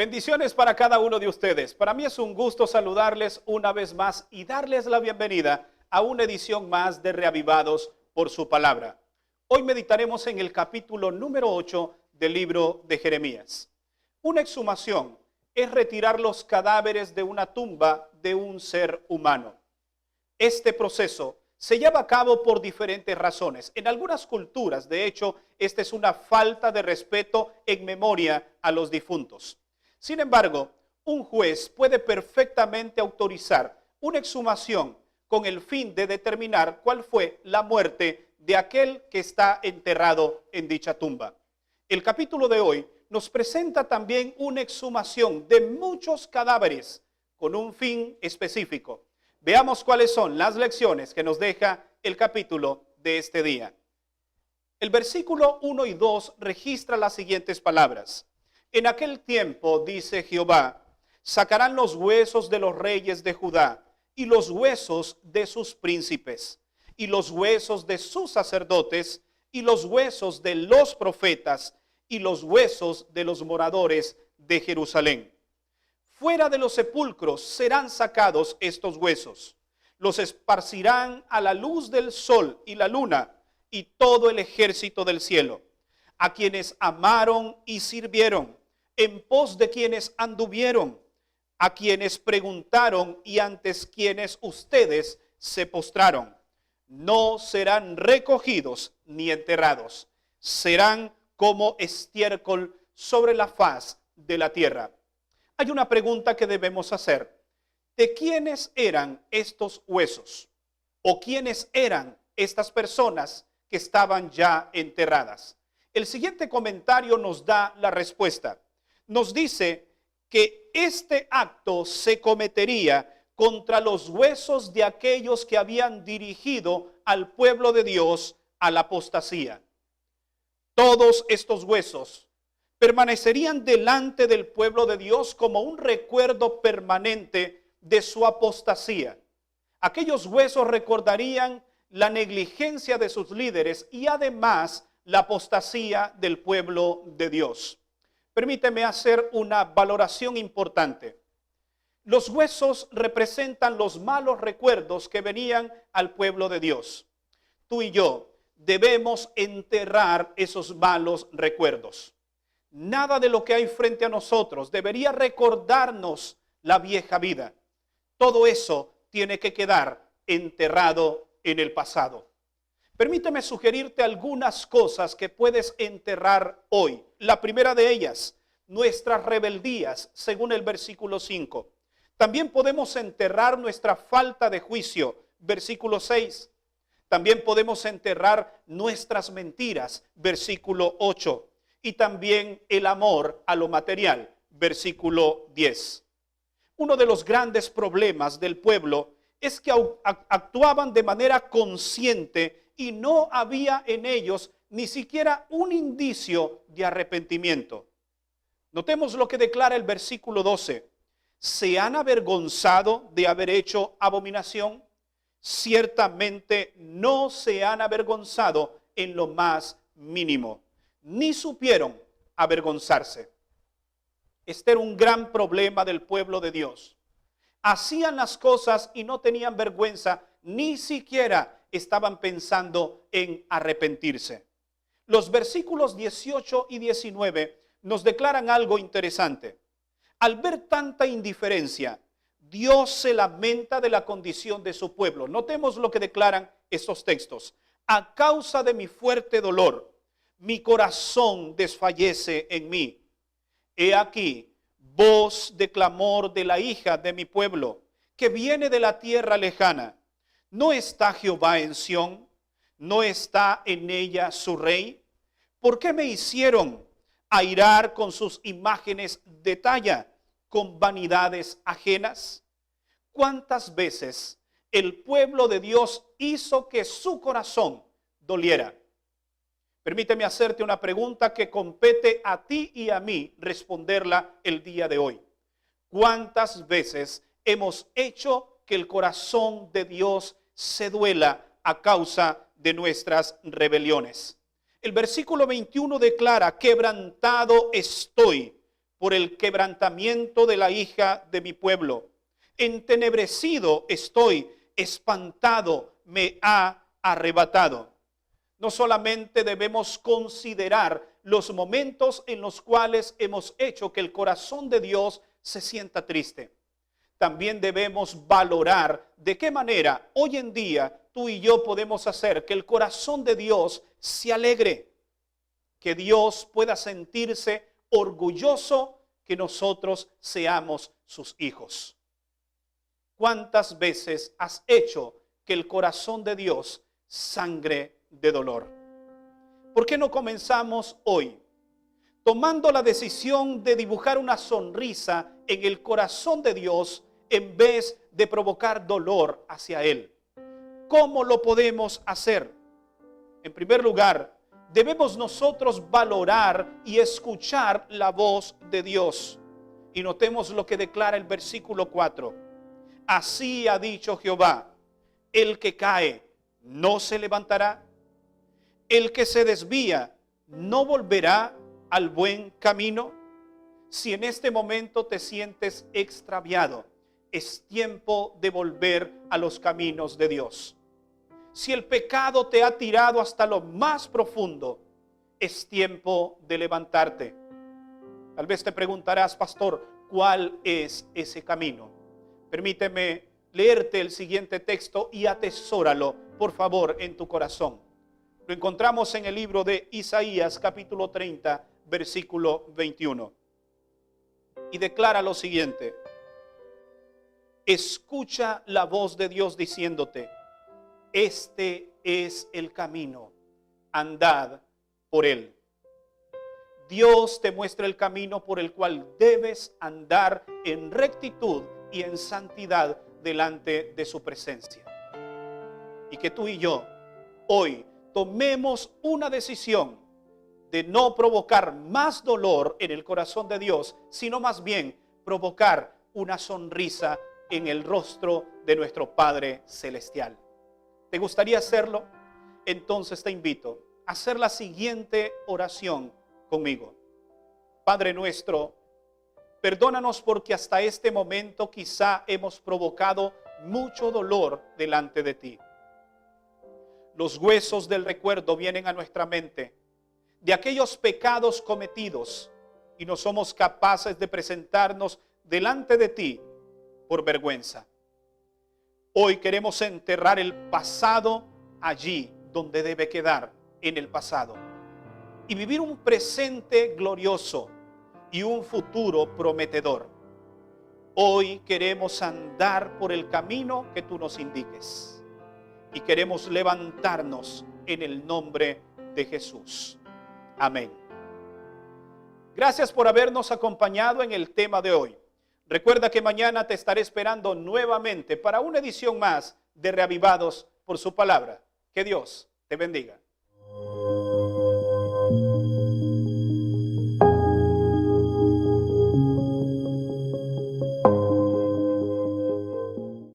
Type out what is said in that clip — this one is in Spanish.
Bendiciones para cada uno de ustedes. Para mí es un gusto saludarles una vez más y darles la bienvenida a una edición más de Reavivados por su palabra. Hoy meditaremos en el capítulo número 8 del libro de Jeremías. Una exhumación es retirar los cadáveres de una tumba de un ser humano. Este proceso se lleva a cabo por diferentes razones. En algunas culturas, de hecho, esta es una falta de respeto en memoria a los difuntos. Sin embargo, un juez puede perfectamente autorizar una exhumación con el fin de determinar cuál fue la muerte de aquel que está enterrado en dicha tumba. El capítulo de hoy nos presenta también una exhumación de muchos cadáveres con un fin específico. Veamos cuáles son las lecciones que nos deja el capítulo de este día. El versículo 1 y 2 registra las siguientes palabras. En aquel tiempo, dice Jehová, sacarán los huesos de los reyes de Judá y los huesos de sus príncipes y los huesos de sus sacerdotes y los huesos de los profetas y los huesos de los moradores de Jerusalén. Fuera de los sepulcros serán sacados estos huesos. Los esparcirán a la luz del sol y la luna y todo el ejército del cielo, a quienes amaron y sirvieron, en pos de quienes anduvieron, a quienes preguntaron y antes quienes ustedes se postraron. No serán recogidos ni enterrados, serán como estiércol sobre la faz de la tierra. Hay una pregunta que debemos hacer. ¿De quiénes eran estos huesos? ¿O quiénes eran estas personas que estaban ya enterradas? El siguiente comentario nos da la respuesta. Nos dice que este acto se cometería contra los huesos de aquellos que habían dirigido al pueblo de Dios a la apostasía. Todos estos huesos permanecerían delante del pueblo de Dios como un recuerdo permanente de su apostasía. Aquellos huesos recordarían la negligencia de sus líderes y además la apostasía del pueblo de Dios. Permíteme hacer una valoración importante. Los huesos representan los malos recuerdos que venían al pueblo de Dios. Tú y yo debemos enterrar esos malos recuerdos. Nada de lo que hay frente a nosotros debería recordarnos la vieja vida. Todo eso tiene que quedar enterrado en el pasado. Permíteme sugerirte algunas cosas que puedes enterrar hoy. La primera de ellas, nuestras rebeldías, según el versículo 5. También podemos enterrar nuestra falta de juicio, versículo 6. También podemos enterrar nuestras mentiras, versículo 8. Y también el amor a lo material, versículo 10. Uno de los grandes problemas del pueblo es que actuaban de manera consciente y no había en ellos ni siquiera un indicio de arrepentimiento. Notemos lo que declara el versículo 12. ¿Se han avergonzado de haber hecho abominación? Ciertamente no se han avergonzado en lo más mínimo, ni supieron avergonzarse. Este era un gran problema del pueblo de Dios. Hacían las cosas y no tenían vergüenza, ni siquiera estaban pensando en arrepentirse. Los versículos 18 y 19 nos declaran algo interesante. Al ver tanta indiferencia, Dios se lamenta de la condición de su pueblo. Notemos lo que declaran estos textos. A causa de mi fuerte dolor, mi corazón desfallece en mí. He aquí, voz de clamor de la hija de mi pueblo, que viene de la tierra lejana. ¿No está Jehová en Sión? ¿No está en ella su rey? ¿Por qué me hicieron airar con sus imágenes de talla, con vanidades ajenas? ¿Cuántas veces el pueblo de Dios hizo que su corazón doliera? Permíteme hacerte una pregunta que compete a ti y a mí responderla el día de hoy. ¿Cuántas veces hemos hecho que el corazón de Dios se duela a causa de nuestras rebeliones? El versículo 21 declara: quebrantado estoy por el quebrantamiento de la hija de mi pueblo. Entenebrecido estoy, espantado me ha arrebatado. No solamente debemos considerar los momentos en los cuales hemos hecho que el corazón de Dios se sienta triste. También debemos valorar de qué manera hoy en día tú y yo podemos hacer que el corazón de Dios se alegre, que Dios pueda sentirse orgulloso que nosotros seamos sus hijos. ¿Cuántas veces has hecho que el corazón de Dios sangre de dolor? ¿Por qué no comenzamos hoy tomando la decisión de dibujar una sonrisa en el corazón de Dios en vez de provocar dolor hacia Él? ¿Cómo lo podemos hacer? En primer lugar, debemos nosotros valorar y escuchar la voz de Dios. Y notemos lo que declara el versículo 4. Así ha dicho Jehová, el que cae no se levantará, el que se desvía no volverá al buen camino. Si en este momento te sientes extraviado, es tiempo de volver a los caminos de Dios. Si el pecado te ha tirado hasta lo más profundo, es tiempo de levantarte. Tal vez te preguntarás, pastor, ¿cuál es ese camino? Permíteme leerte el siguiente texto y atesóralo, por favor, en tu corazón. Lo encontramos en el libro de Isaías, capítulo 30, versículo 21. Y declara lo siguiente. Escucha la voz de Dios diciéndote, este es el camino, andad por él. Dios te muestra el camino por el cual debes andar en rectitud y en santidad delante de su presencia. Y que tú y yo hoy tomemos una decisión de no provocar más dolor en el corazón de Dios, sino más bien provocar una sonrisa en el rostro de nuestro Padre Celestial. ¿Te gustaría hacerlo? Entonces te invito a hacer la siguiente oración conmigo. Padre nuestro, perdónanos porque hasta este momento quizá hemos provocado mucho dolor delante de ti. Los huesos del recuerdo vienen a nuestra mente de aquellos pecados cometidos y no somos capaces de presentarnos delante de ti por vergüenza. Hoy queremos enterrar el pasado allí donde debe quedar, en el pasado, y vivir un presente glorioso y un futuro prometedor. Hoy queremos andar por el camino que tú nos indiques y queremos levantarnos en el nombre de Jesús. Amén. Gracias por habernos acompañado en el tema de hoy. Recuerda que mañana te estaré esperando nuevamente para una edición más de Reavivados por su palabra. Que Dios te bendiga.